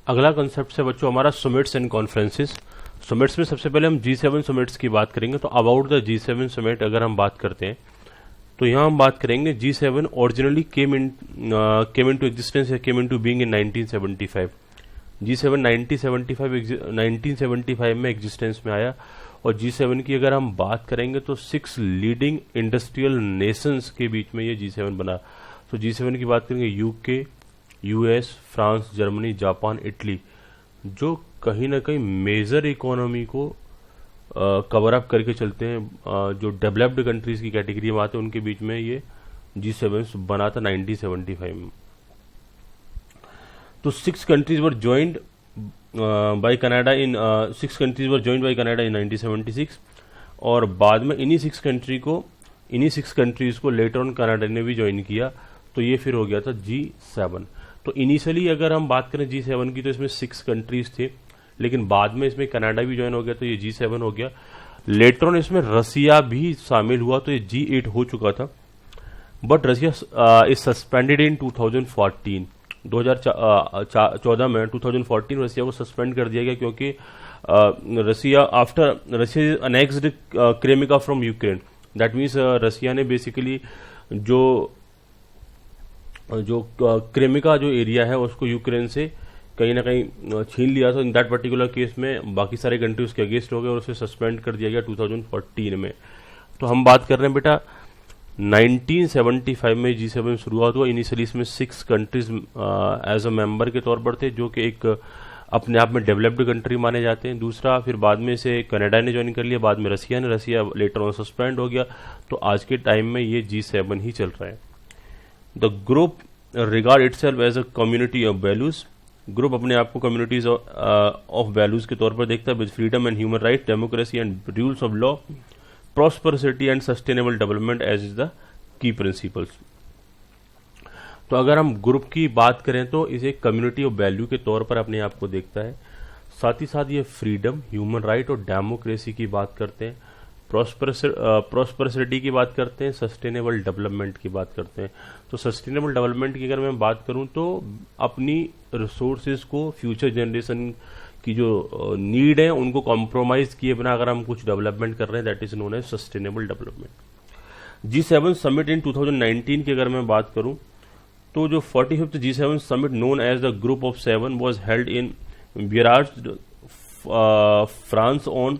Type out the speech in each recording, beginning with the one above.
अगला कंसेप्ट है बच्चों हमारा समिट्स एंड कॉन्फ्रेंसेस। समिट्स में सबसे पहले हम G7 समिट्स की बात करेंगे। तो अबाउट द G7 समिट अगर हम बात करते हैं तो यहाँ हम बात करेंगे G7 originally came into existence या came into being in 1975। G7 1975 में एग्जिस्टेंस में आया। और G7 की अगर हम बात करेंगे तो 6 लीडिंग इंडस्ट्रियल नेशंस के बीच में ये G7 बना। तो G7 की बात करेंगे UK, US, France, Germany, Japan, Italy, जो कहीं ना कहीं मेजर इकोनॉमी को कवर अप करके चलते हैं, जो डेवलप्ड कंट्रीज की कैटेगरी में आते हैं उनके बीच में ये G7 बना था 1975 में। तो 6 countries were joined by Canada in 1976। और बाद में इन्हीं 6 कंट्रीज को लेटर ऑन कनाडा ने भी ज्वाइन किया। तो ये फिर हो गया था G7। तो इनिशियली अगर हम बात करें G7 की तो इसमें 6 कंट्रीज थे, लेकिन बाद में इसमें कनाडा भी ज्वाइन हो गया तो ये G7 हो गया। लेटर ऑन इसमें रसिया भी शामिल हुआ तो ये G8 हो चुका था। But Russia is suspended in 2014 में 2014 रसिया को सस्पेंड कर दिया गया क्योंकि Russia annexed Crimea from Ukraine. That means Russia ने बेसिकली जो क्रेमिका जो एरिया है उसको यूक्रेन से कहीं ना कहीं छीन लिया था। इन दैट पर्टिकुलर केस में बाकी सारे कंट्री उसके अगेंस्ट हो गए और उसे सस्पेंड कर दिया गया 2014 में। तो हम बात कर रहे हैं बेटा 1975 में G7 शुरुआत हुआ। इनिशियली इसमें 6 कंट्रीज एज अ मेंबर के तौर पर थे, जो कि एक अपने आप में डेवलप्ड कंट्री माने जाते हैं। दूसरा फिर बाद में इसे कनाडा ने ज्वाइन कर लिया, बाद में रसिया लेटर ऑन सस्पेंड हो गया। तो आज के टाइम में ये G7 ही चल रहा है। The group regard itself as a community of values. Group अपने आप को कम्युनिटीज ऑफ वैल्यूज के तौर पर देखता है, with freedom and human right, democracy and rules of law, prosperity and sustainable development as is the key principles. तो अगर हम ग्रुप की बात करें तो इसे कम्युनिटी ऑफ वैल्यू के तौर पर अपने आप को देखता है। साथ ही साथ ये फ्रीडम, ह्यूमन राइट और डेमोक्रेसी की बात करते हैं, प्रॉस्पेरिटी की बात करते हैं, सस्टेनेबल डेवलपमेंट की बात करते हैं। तो सस्टेनेबल डेवलपमेंट की अगर मैं बात करूं तो अपनी रिसोर्सेज को फ्यूचर जनरेशन की जो नीड है उनको कॉम्प्रोमाइज किए बिना अगर हम कुछ डेवलपमेंट कर रहे हैं, that is known as sustainable development. G7 summit in 2019 की अगर मैं बात करूं तो जो 45th G7 summit known as the group of 7 was held in Biarritz, France on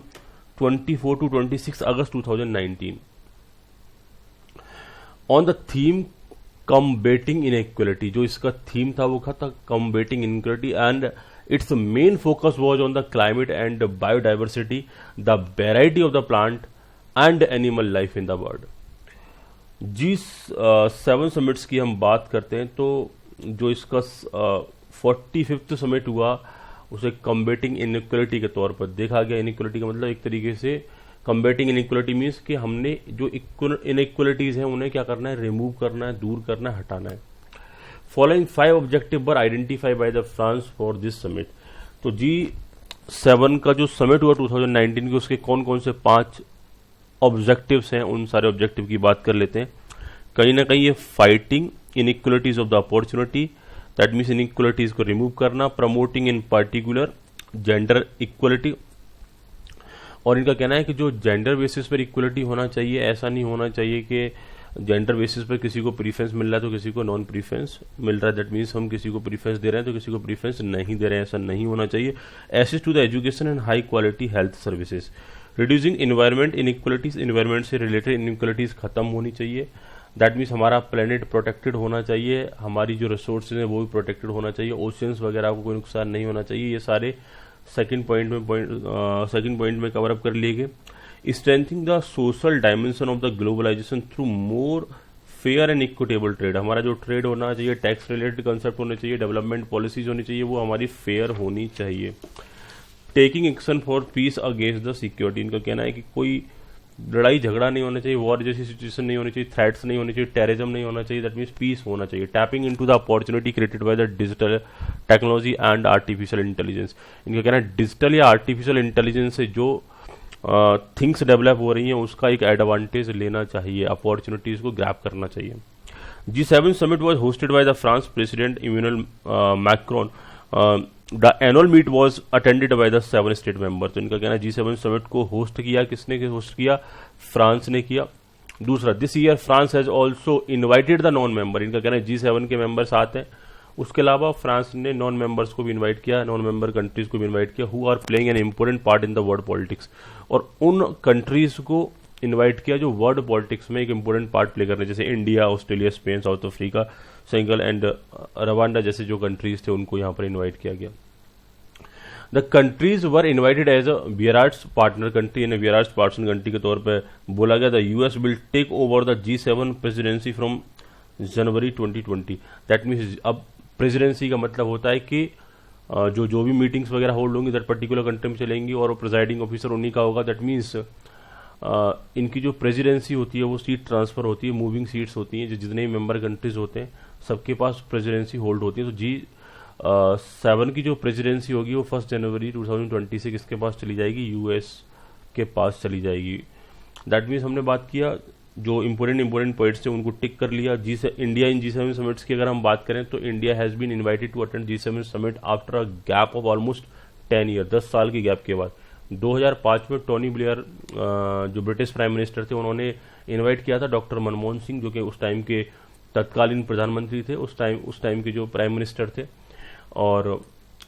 24 to 26 August 2019 on the theme combating inequality. जो इसका थीम था वो था combating inequality and its main focus was on the climate and biodiversity, the variety of the plant and animal life in the world. G7 summits की हम बात करते हैं तो जो इसका 45th समिट हुआ उसे कम्बेटिंग इनइक्वलिटी के तौर पर देखा गया। इनइक्वलिटी का मतलब एक तरीके से कम्बेटिंग इनइक्वलिटी मीन्स कि हमने जो इनइक्वलिटीज हैं उन्हें क्या करना है, रिमूव करना है, दूर करना है, हटाना है। Following 5 objective were identify by the France for this summit. तो G7 का जो समिट हुआ 2019 के उसके कौन कौन से 5 ऑब्जेक्टिव्स हैं, उन सारे ऑब्जेक्टिव की बात कर लेते हैं। कहीं ना कहीं ये fighting inequalities of the opportunity, that means inequalities को रिमूव करना, प्रमोटिंग इन पर्टिकुलर जेंडर इक्वलिटी। और इनका कहना है कि जो जेंडर बेसिस पर इक्वलिटी होना चाहिए, ऐसा नहीं होना चाहिए कि जेंडर बेसिस पर किसी को प्रीफरेंस मिल रहा है तो किसी को नॉन प्रीफरेंस मिल रहा है। दैट मीन्स हम किसी को प्रीफरेंस दे रहे हैं तो किसी को प्रीफरेंस नहीं दे रहे हैं, ऐसा नहीं होना चाहिए। Access to the education and high quality health services, reducing environment inequalities, environment से रिलेटेड इनइक्वलिटीज खत्म होनी चाहिए। दैट मीन्स हमारा प्लेनेट प्रोटेक्टेड होना चाहिए, हमारी जो रिसोर्सेज हैं वो भी प्रोटेक्टेड होना चाहिए, ओशियंस वगैरह को कोई नुकसान नहीं होना चाहिए। ये सारे सेकंड पॉइंट में कवर अप कर लिए गए। Strengthening the social dimension of the globalisation through more fair and equitable trade. हमारा जो ट्रेड होना चाहिए, टैक्स रिलेटेड कंसेप्ट होने चाहिए, डेवलपमेंट पॉलिसीज होनी चाहिए, वो हमारी फेयर होनी चाहिए। Taking action for piece against the security. इनका कहना है कि कोई लड़ाई झगड़ा नहीं होना चाहिए, वॉर जैसी सिचुएशन नहीं होनी चाहिए, थ्रेट्स नहीं होनी चाहिए, टेररिज्म नहीं होना चाहिए, दैट मीन्स पीस होना चाहिए। Tapping into the opportunity created by the digital technology and artificial intelligence. इनका कहना है डिजिटल या आर्टिफिशियल इंटेलिजेंस से जो थिंग्स डेवलप हो रही हैं उसका एक एडवांटेज लेना चाहिए, अपॉर्चुनिटीज को ग्रैब करना चाहिए। G7 summit was hosted by the France President Emmanuel Macron the annual meet was attended by the 7 state member. तो इनका कहना है G7 समिट को होस्ट किया किसने होस्ट किया, फ्रांस ने किया। दूसरा, this year France has also invited the non member. इनका कहना है G7 के मेंबर साथ हैं, उसके अलावा फ्रांस ने नॉन मेंबर्स को भी इन्वाइट किया, नॉन मेंबर कंट्रीज को भी इन्वाइट किया, who are playing an important part in the world politics. और उन कंट्रीज को इन्वाइट किया जो वर्ल्ड पॉलिटिक्स में एक इंपॉर्टेंट पार्ट प्ले कर रहे हैं, जैसे India, Australia, Spain, south Africa, Senegal and Rwanda जैसे जो कंट्रीज थे उनको यहाँ पर इन्वाइट किया गया। The countries were invited as a Biarritz partner country, यानी वियरार्ड्स पार्टनर कंट्री के तौर पर बोला गया। The US will take over the G7 presidency from January 2020। That means अब प्रेसिडेंसी का मतलब होता है कि जो भी मीटिंग्स वगैरह होल्ड होंगी दैट पर्टिकुलर कंट्री में चलेंगी और प्रेजाइडिंग ऑफिसर उन्हीं का होगा। दैट मीन्स इनकी जो प्रेसिडेंसी होती है वो सीट ट्रांसफर होती है, मूविंग सीट्स होती हैं, जो जितने भी मेंबर कंट्रीज होते हैं सबके पास प्रेसिडेंसी होल्ड होती है। तो G7 की जो प्रेसिडेंसी होगी वो 1 जनवरी 2020 से किसके पास चली जाएगी, यूएस के पास चली जाएगी। दैट मीन्स हमने बात किया जो इंपॉर्टेंट पॉइंट्स थे उनको टिक कर लिया। इंडिया इन G7 समिट्स की अगर हम बात करें तो India has been invited to attend G7 summit after a gap of almost 10 year, 10 साल की गैप के बाद। 2005 में टोनी ब्लेयर जो ब्रिटिश प्राइम मिनिस्टर थे उन्होंने इन्वाइट किया था डॉक्टर मनमोहन सिंह जो कि उस टाइम के तत्कालीन प्रधानमंत्री थे, उस टाइम के जो प्राइम मिनिस्टर थे, और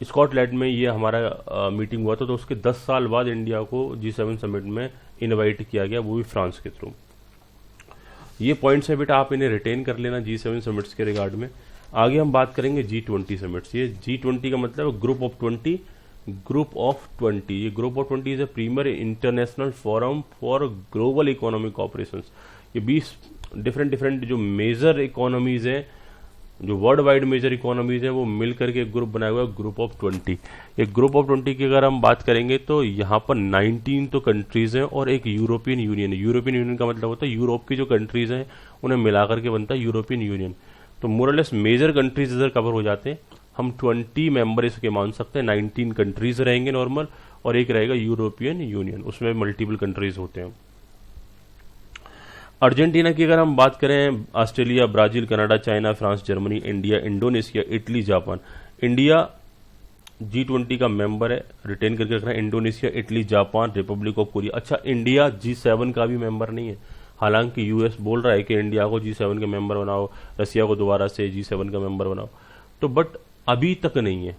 स्कॉटलैंड में ये हमारा मीटिंग हुआ था। तो उसके 10 साल बाद इंडिया को G7 समिट में इन्वाइट किया गया, वो भी फ्रांस के थ्रू। ये पॉइंट्स है बेटा, आप इन्हें रिटेन कर लेना G7 समिट्स के रिगार्ड में। आगे हम बात करेंगे G20 समिट्स। ये G20 का मतलब ग्रुप ऑफ 20। ये group of 20 is a premiere international forum for global economic cooperation. ये 20 डिफरेंट जो मेजर इकोनॉमीज हैं, जो वर्ल्ड वाइड मेजर इकोनॉमीज हैं, वो मिलकर के एक ग्रुप बनाया हुआ है, ग्रुप ऑफ 20। ये ग्रुप ऑफ 20 की अगर हम बात करेंगे तो यहाँ पर 19 तो कंट्रीज हैं और एक यूरोपियन यूनियन है। यूरोपियन यूनियन का मतलब होता है यूरोप की जो कंट्रीज हैं उन्हें मिलाकर के बनता है यूरोपियन यूनियन। तो मोरलेस मेजर कंट्रीज इधर कवर हो जाते हैं। हम 20 मेंबर इसके मान सकते हैं, 19 कंट्रीज रहेंगे नॉर्मल और एक रहेगा यूरोपियन यूनियन, उसमें मल्टीपल कंट्रीज होते हैं। अर्जेंटीना की अगर हम बात करें, Australia, Brazil, Canada, China, France, Germany, India, Indonesia, Italy, Japan. India G20 का मेंबर है, रिटेन करके रखना है। Indonesia, Italy, Japan, Republic of Korea. अच्छा, इंडिया G7 का भी मेंबर नहीं है, हालांकि यूएस बोल रहा है कि इंडिया को G7 के मेंबर बनाओ, रसिया को दोबारा से G7 का मेंबर बनाओ, तो बट अभी तक नहीं है।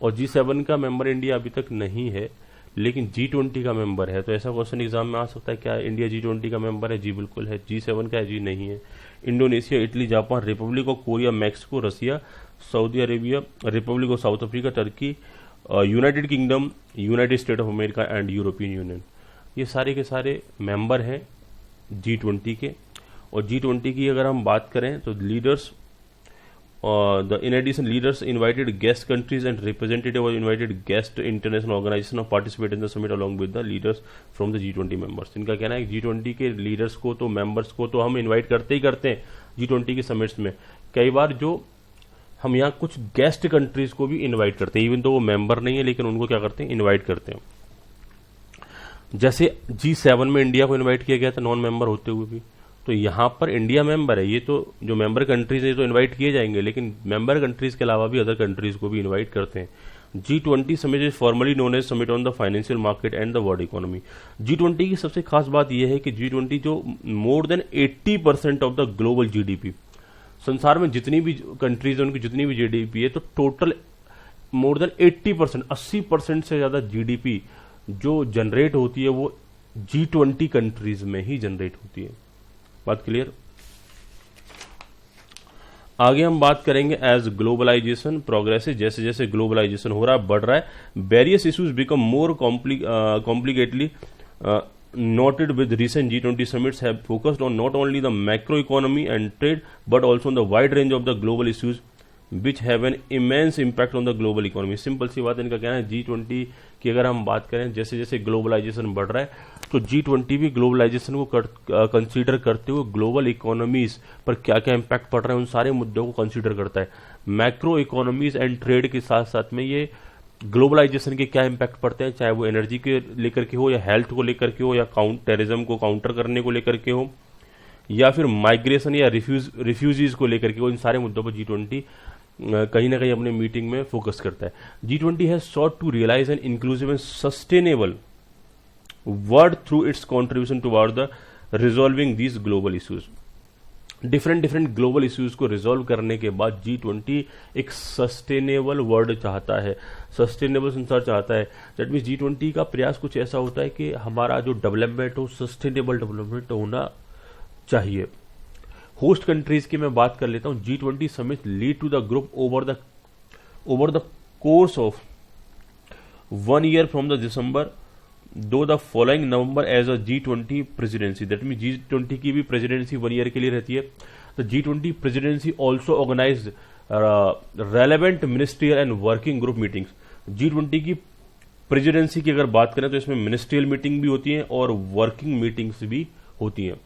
और G7 का मेंबर इंडिया अभी तक नहीं है, लेकिन G20 का मेंबर है। तो ऐसा क्वेश्चन एग्जाम में आ सकता है, क्या इंडिया G20 का मेंबर है? जी बिल्कुल है। G7 का है? जी नहीं है। Indonesia, Italy, Japan, Republic of Korea, Mexico, Russia, Saudi Arabia, Republic of South Africa, Turkey, United Kingdom, United State of America and European Union, ये सारे के सारे मेंबर हैं G20 के। और G20 की अगर हम बात करें तो leaders, in addition, leaders invited guest countries and representative of invited guest international organization of participate in the summit along with the leaders from the G20 members। इनका कहना है G20 के लीडर्स को तो मेंबर्स को तो हम इनवाइट करते ही करते हैं G20 के समिट्स में। कई बार जो हम यहाँ कुछ गेस्ट कंट्रीज को भी इनवाइट करते हैं, इवन तो वो मेंबर नहीं है लेकिन उनको क्या करते हैं, इन्वाइट करते हैं। जैसे G7 में इंडिया को इन्वाइट किया गया था नॉन मेंबर होते हुए भी, तो यहाँ पर इंडिया मेंबर है। ये तो जो मेंबर कंट्रीज है तो इनवाइट किए जाएंगे, लेकिन मेंबर कंट्रीज के अलावा भी अदर कंट्रीज को भी इनवाइट करते हैं। G20 summit is formally known as summit on the financial market and the world economy. G20 की सबसे खास बात यह है कि G20 जो more than 80% of the global GDP, संसार में जितनी भी कंट्रीज है उनकी जितनी भी GDP है, तो टोटल मोर देन 80%, 80% से ज्यादा GDP जो जनरेट होती है वो G20 कंट्रीज में ही जनरेट होती है। बात क्लियर? आगे हम बात करेंगे एज ग्लोबलाइजेशन प्रोग्रेसिव, जैसे जैसे ग्लोबलाइजेशन हो रहा है, बढ़ रहा है, various issues become more complicatedly noted with recent G20 summits have focused on not only the macro economy and trade but also on the wide range of the global issues which have an immense impact on the global economy। Simple सी बात इनका कहना है G20 की अगर हम बात करें, जैसे जैसे ग्लोबलाइजेशन बढ़ रहा है तो G20 भी ग्लोबलाइजेशन को कंसीडर करते हुए ग्लोबल इकोनॉमीज पर क्या क्या इंपैक्ट पड़ रहा है उन सारे मुद्दों को कंसीडर करता है। मैक्रो इकोनॉमीज एंड ट्रेड के साथ साथ में ये ग्लोबलाइजेशन के क्या इंपैक्ट पड़ते हैं, चाहे वो एनर्जी के लेकर के हो या हेल्थ को लेकर के हो या टेररिज्म को काउंटर करने को लेकर के हो या फिर माइग्रेशन या रिफ्यूजीज को लेकर के हो, इन सारे मुद्दों पर G20 कहीं ना कहीं अपने मीटिंग में फोकस करता है। G20 has sought to realize an inclusive and sustainable world through its contribution toward the resolving these global issues। Different global issues को रिजॉल्व करने के बाद G20 एक सस्टेनेबल वर्ल्ड चाहता है, सस्टेनेबल संसार चाहता है। दैट मीन्स G20 का प्रयास कुछ ऐसा होता है कि हमारा जो डेवलपमेंट हो सस्टेनेबल डेवलपमेंट होना चाहिए। होस्ट कंट्रीज की मैं बात कर लेता हूं। G20 summit lead to the group over the course of 1 year from the December to the following November as a G20 presidency. That mean G20 की भी प्रेसिडेंसी 1 year के लिए रहती है। The G20 presidency also organise relevant ministerial and working group meetings. G20 की presidency की अगर बात करें तो इसमें मिनिस्ट्रियल मीटिंग भी होती है और वर्किंग मीटिंग्स भी होती हैं।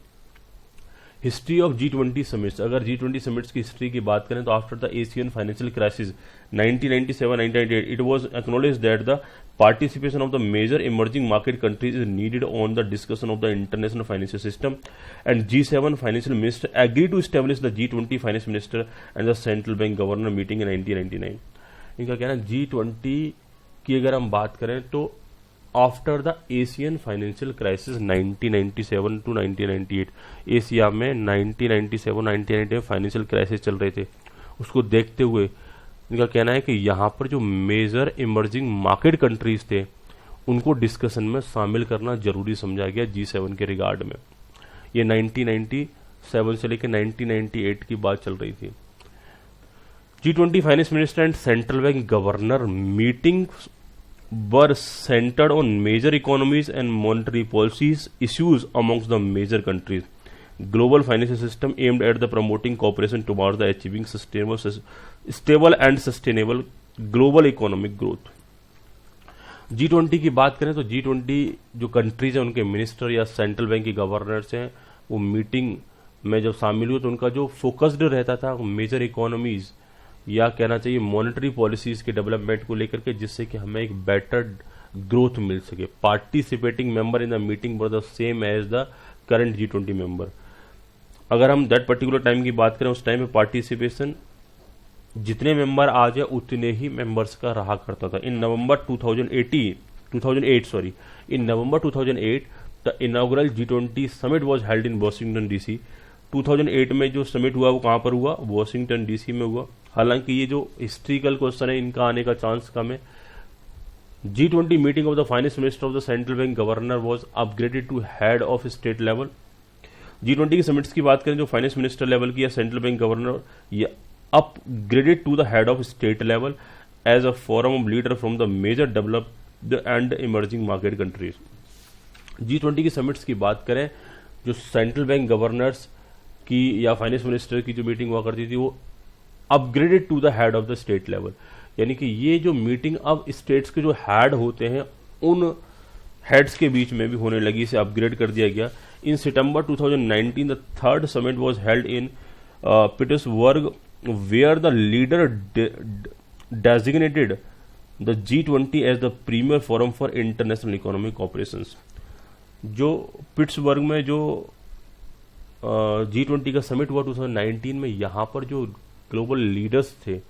हिस्ट्री ऑफ G20 समिट्स, अगर G20 समिट्स की हिस्ट्री की बात करें तो after the Asian financial crisis 1997-1998 it was acknowledged that the participation of the major emerging market countries is needed on the discussion of the international financial system, and G7 financial minister agreed to establish the G20 finance minister and the central bank governor meeting in 1999। इनका कहना है G20 की अगर हम बात करें तो after the Asian financial crisis 1997 to 1998, Asia में 1997-1998 फाइनेंशियल क्राइसिस चल रहे थे, उसको देखते हुए इनका कहना है कि यहाँ पर जो मेजर इमर्जिंग मार्केट कंट्रीज थे उनको डिस्कशन में शामिल करना जरूरी समझा गया G7 के रिगार्ड में। ये 1997 से लेकर 1998 की बात चल रही थी। G20 finance minister and central bank governor meeting were centred on major economies and monetary policies issues amongst the major countries. Global financial system aimed at the promoting cooperation towards the achieving stable and sustainable global economic growth. G20 की बात करें तो G20 जो countries हैं उनके minister या central bank के governors हैं वो मीटिंग में जब शामिल हुए तो उनका जो फोकस्ड रहता था मेजर इकोनॉमीज या कहना चाहिए मॉनेटरी पॉलिसीज के डेवलपमेंट को लेकर के, जिससे कि हमें एक बेटर ग्रोथ मिल सके। Participating member in the meeting were the same as the current G20 member. अगर हम दैट पर्टिकुलर टाइम की बात करें उस टाइम में पार्टिसिपेशन जितने मेंबर आ जाए उतने ही मेंबर्स का रहा करता था। इन नवंबर 2008 the inaugural G20 summit was held in Washington DC। 2008 में जो समिट हुआ वो कहां पर हुआ? वॉशिंगटन DC में हुआ। हालांकि ये जो हिस्ट्रिकल क्वेश्चन है इनका आने का चांस कम है। G20 meeting of the finance minister of the central bank governor was upgraded to head of state level. G20 की समिट्स की बात करें जो फाइनेंस मिनिस्टर लेवल की या सेंट्रल बैंक गवर्नर या upgraded to the head of state level as a forum of leader from the major developed and emerging market countries। G20 की summits की बात करें जो सेंट्रल बैंक गवर्नर्स की या फाइनेंस मिनिस्टर की जो मीटिंग हुआ करती थी वो upgraded to the head of the state level, यानी कि ये जो मीटिंग अब स्टेट्स के जो हेड होते हैं उन हेड्स के बीच में भी होने लगी, इसे अपग्रेड कर दिया गया। इन सितंबर 2019 the third summit was held in Petersburg where the leader designated the G20 as the premier forum for international economic operations। जो पिट्सबर्ग में जो G20 का समिट हुआ 2019 में, यहाँ पर जो ग्लोबल लीडर्स थे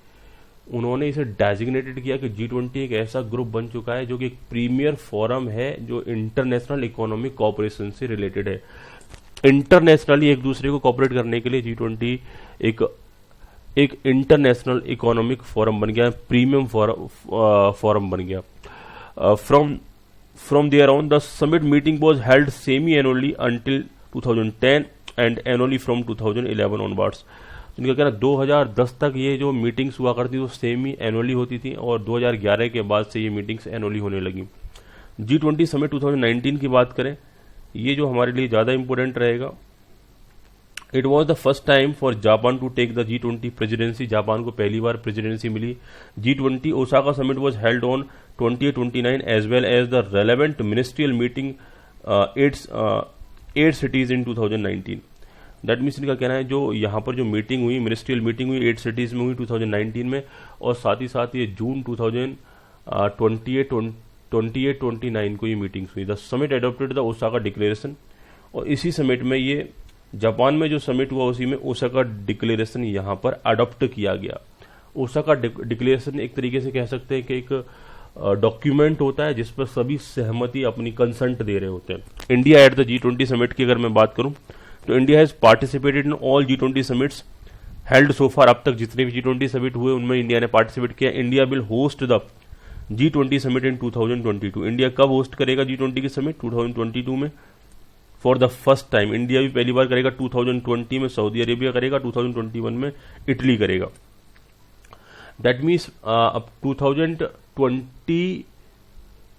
उन्होंने इसे डेजिग्नेटेड किया कि G20 एक ऐसा ग्रुप बन चुका है जो कि एक प्रीमियर फोरम है जो इंटरनेशनल इकोनॉमिक कॉपरेशन से रिलेटेड है। इंटरनेशनली एक दूसरे को कॉपरेट करने के लिए G20 एक इंटरनेशनल इकोनॉमिक फोरम बन गया, प्रीमियम फोरम बन गया। From there on the summit meeting was held semi annually until 2010 and annually from 2011 onwards. इनका कहना 2010 तक ये जो मीटिंग्स हुआ करती थी वो सेमी एनुअली होती थी और 2011 के बाद से ये मीटिंग्स एनुअली होने लगी। G20 समिट 2019 की बात करें, ये जो हमारे लिए ज़्यादा इंपॉर्टेंट रहेगा। It was the first time for Japan to take the G20 presidency. Japan को पहली बार प्रेसिडेंसी मिली। G20 Osaka summit was held on 28-29 as well as the relevant ministerial meeting 8 cities in 2019। That means इनका कहना है जो यहाँ पर जो मीटिंग हुई, मिनिस्ट्रियल मीटिंग हुई 8 सिटीज में हुई 2019 में, और साथ ही साथ ये जून 2028-29 को ये मीटिंग्स हुई। The summit adopted the Osaka declaration, और इसी समिट में ये जापान में जो समिट हुआ उसी में ओसाका डिक्लेरेशन यहाँ पर अडॉप्ट किया गया। ओसाका डिक्लेरेशन एक तरीके से कह सकते हैं कि एक डॉक्यूमेंट होता है जिस पर सभी सहमति अपनी कंसेंट दे रहे होते हैं। India at the G20 summit की अगर मैं बात करूं तो India has participated in all G20 summits held so far. अब तक जितने भी G20 समिट हुए उनमें इंडिया ने पार्टिसिपेट किया। India will host the G20 summit in 2022। India कब होस्ट करेगा G20 की समिट? 2022 में for the first time. India भी पहली बार करेगा 2020 में, सऊदी अरेबिया करेगा 2021 में, इटली करेगा। दैट मीन्स अब 2020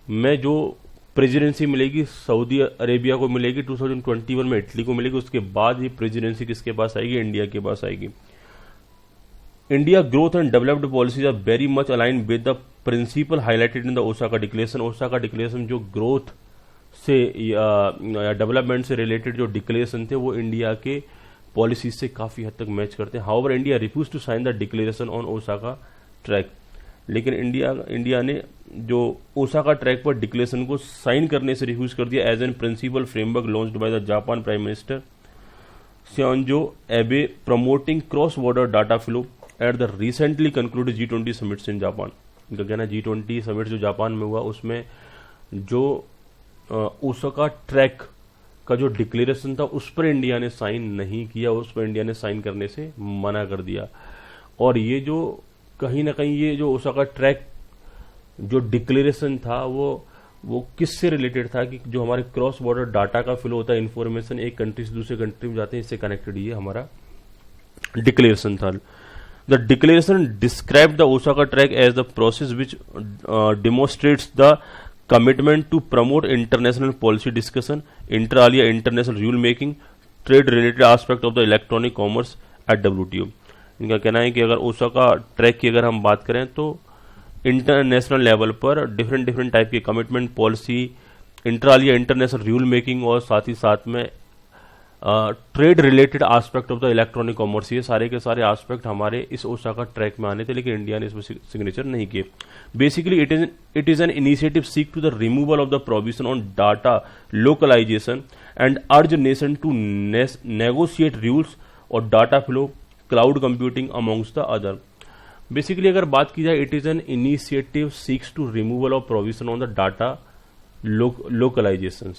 में जो प्रेसिडेंसी मिलेगी सऊदी अरेबिया को मिलेगी, 2021 में इटली को मिलेगी। उसके बाद ये प्रेसिडेंसी किसके पास आएगी? इंडिया के पास आएगी। India growth and developed policies are very much align with the principle highlighted in the Osaka declaration. Osaka declaration जो ग्रोथ से या डेवलपमेंट से रिलेटेड जो डिक्लेरेशन थे वो इंडिया के पॉलिसीज से काफी हद तक मैच करते हैं। However India refuse to sign the declaration on Osaka track. लेकिन इंडिया ने जो ओसाका ट्रैक पर डिक्लेरेशन को साइन करने से रिफ्यूज कर दिया as an principle framework launched by the Japan prime minister Shinzo Abe promoting cross border data flow at the recently concluded G20 summits in Japan. इनका कहना G20 समिट जो Japan में हुआ उसमें जो ओसाका ट्रैक का जो डिक्लेरेशन था उस पर इंडिया ने साइन नहीं किया, उस पर इंडिया ने साइन करने से मना कर दिया। और ये जो कहीं ना कहीं ये जो ओसाका ट्रैक जो डिक्लेरेशन था वो किससे रिलेटेड था कि जो हमारे क्रॉस बॉर्डर डाटा का फ्लो होता है, इंफॉर्मेशन एक कंट्री से दूसरे कंट्री में जाते हैं, इससे कनेक्टेड ये हमारा डिक्लेरेशन था। The declaration describe the Osaka track as the process which demonstrates the commitment to promote international policy discussion, inter alia international rule making, trade related aspect of the electronic commerce at WTO। इनका कहना है कि अगर Osaka track की अगर हम बात करें तो इंटरनेशनल लेवल पर डिफरेंट टाइप की commitment, policy, inter Alia international rule making और साथ ही साथ में trade related aspect of the electronic commerce, ये सारे के सारे एस्पेक्ट हमारे इस ओसाका ट्रैक में आने थे, लेकिन इंडिया ने इसमें सिग्नेचर नहीं किए। Basically it is an initiative seek to the removal of the provision on data localisation and urge nation to negotiate rules और data flow, cloud computing amongst the other. Basically अगर बात की जाए, it is an initiative seeks to removal of provision on the data localisation.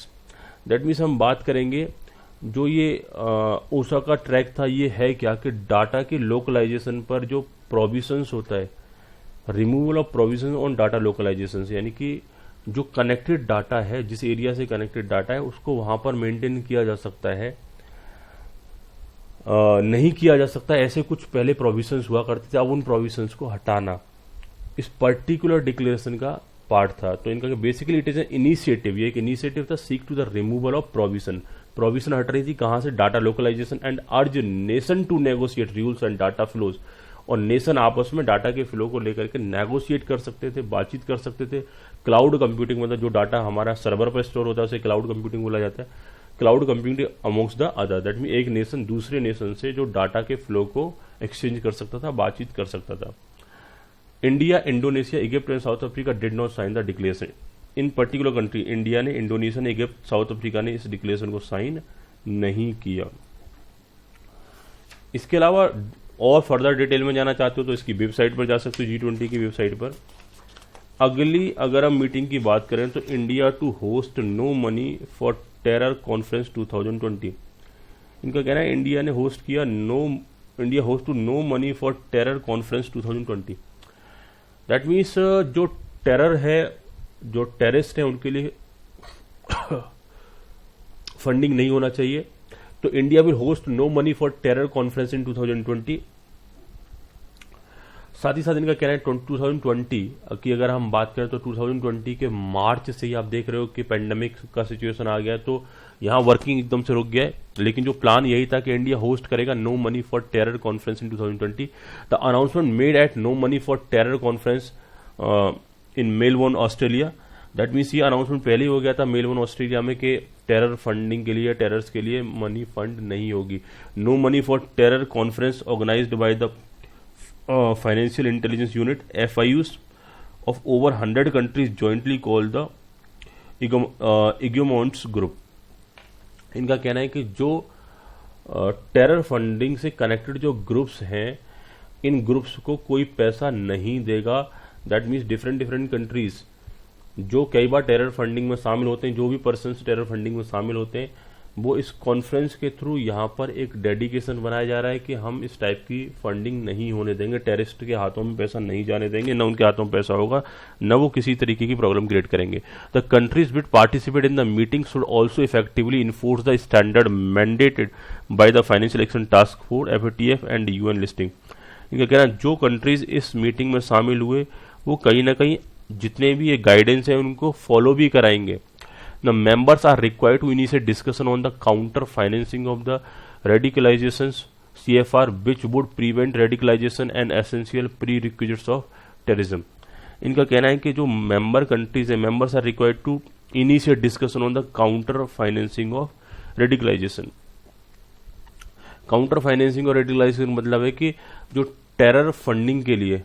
That means हम बात करेंगे जो ये ओसाका ट्रैक था ये है क्या कि डाटा के लोकलाइजेशन पर जो प्रोविजंस होता है, removal of provision on data localisation, यानी कि जो कनेक्टेड डाटा है, जिस एरिया से कनेक्टेड डाटा है उसको वहां पर मेंटेन किया जा सकता है, नहीं किया जा सकता, ऐसे कुछ पहले प्रोविजंस हुआ करते थे। अब उन प्रोविजंस को हटाना इस पर्टिकुलर डिक्लेरेशन का पार्ट था। तो इनका basically it is an initiative, ये एक इनिशिएटिव था seek to the removal of provision हट रही थी कहां से? Data localisation and urge nation to negotiate rules and data flows. और नेशन आपस में डाटा के फ्लो को लेकर के नेगोशिएट कर सकते थे, बातचीत कर सकते थे। क्लाउड कंप्यूटिंग मतलब जो डाटा हमारा सर्वर पर स्टोर होता है उसे क्लाउड कंप्यूटिंग बोला जाता है। Cloud computing amongst the other, that mean एक नेशन दूसरे नेशन से जो डाटा के फ्लो को एक्सचेंज कर सकता था, बातचीत कर सकता था। India, Indonesia, Egypt and South Africa did not sign the declaration. In particular country India ने, इंडोनेशिया ने, इजिप्ट, साउथ अफ्रीका ने इस डिक्लेरेशन को साइन नहीं किया। इसके अलावा और फर्दर डिटेल में जाना चाहते हो तो इसकी वेबसाइट पर जा सकते हो, G20 की वेबसाइट पर। अगली अगर हम मीटिंग की बात करें तो India to host no money for terror conference 2020। इनका कहना है इंडिया ने होस्ट किया India host to no money for terror conference 2020। That means जो टेरर है, जो टेररिस्ट है उनके लिए फंडिंग नहीं होना चाहिए। तो India will host no money for terror conference in 2020। साथ ही साथ इनका कहना है 2020 की अगर हम बात करें तो 2020 के मार्च से ही आप देख रहे हो कि पेंडेमिक का सिचुएशन आ गया, तो यहां वर्किंग एकदम से रुक गया है। लेकिन जो प्लान यही था कि इंडिया होस्ट करेगा no money for terror conference in 2020। The announcement made at no money for terror conference in Melbourne Australia. That means ये अनाउंसमेंट पहले ही हो गया था मेलबोर्न ऑस्ट्रेलिया में कि टेरर फंडिंग के लिए, टेरर्स के लिए मनी फंड नहीं होगी। No money for terror conference organised by the financial intelligence unit FIUs of over 100 countries jointly called the Egmont Group। इनका कहना है कि जो टेरर फंडिंग से कनेक्टेड जो ग्रुप्स हैं इन ग्रुप्स को कोई पैसा नहीं देगा। That means different different countries जो कई बार टेरर फंडिंग में शामिल होते हैं, जो भी पर्सन टेरर फंडिंग में शामिल होते हैं, वो इस कॉन्फ्रेंस के थ्रू यहाँ पर एक डेडिकेशन बनाया जा रहा है कि हम इस टाइप की फंडिंग नहीं होने देंगे, टेररिस्ट के हाथों में पैसा नहीं जाने देंगे, न उनके हाथों में पैसा होगा, न वो किसी तरीके की प्रॉब्लम क्रिएट करेंगे। The countries which participate in the meeting should also effectively enforce the standard mandated bye the financial action task force FATF and UN listing. इनका कहना है जो कंट्रीज इस मीटिंग में शामिल हुए वो कहीं ना कहीं जितने भी ये गाइडेंस है उनको फॉलो भी कराएंगे। The members are required to initiate discussion on the counter financing of the radicalizations CFR which would prevent radicalization and essential prerequisites of terrorism। इनका कहना है कि जो मेंबर कंट्रीज है, members are required to initiate discussion on the counter financing of radicalisation. Counter financing और radicalisation मतलब है कि जो टेरर फंडिंग के लिए,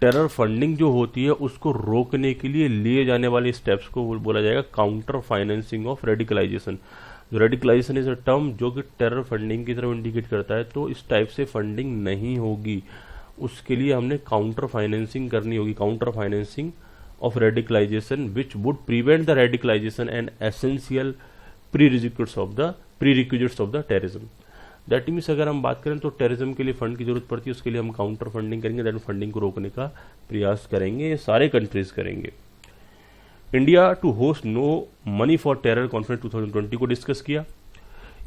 टेरर फंडिंग जो होती है उसको रोकने के लिए लिए जाने वाले स्टेप्स को बोला जाएगा काउंटर फाइनेंसिंग ऑफ रेडिकलाइजेशन। जो रेडिकलाइजेशन इज अ टर्म जो कि टेरर फंडिंग की तरफ इंडिकेट करता है, तो इस टाइप से फंडिंग नहीं होगी, उसके लिए हमने काउंटर फाइनेंसिंग करनी होगी, counter financing of radicalization which would prevent the radicalization and essential prerequisites of the terrorism. That means अगर हम बात करें तो टेररिज्म के लिए फंड की जरूरत पड़ती है, उसके लिए हम काउंटर फंडिंग करेंगे, दैट फंडिंग को रोकने का प्रयास करेंगे, ये सारे कंट्रीज करेंगे। India to host no money for terror conference 2020 को डिस्कस किया।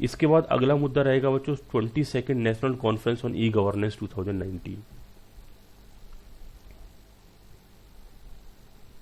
इसके बाद अगला मुद्दा रहेगा बच्चों 22nd national conference on e governance 2019।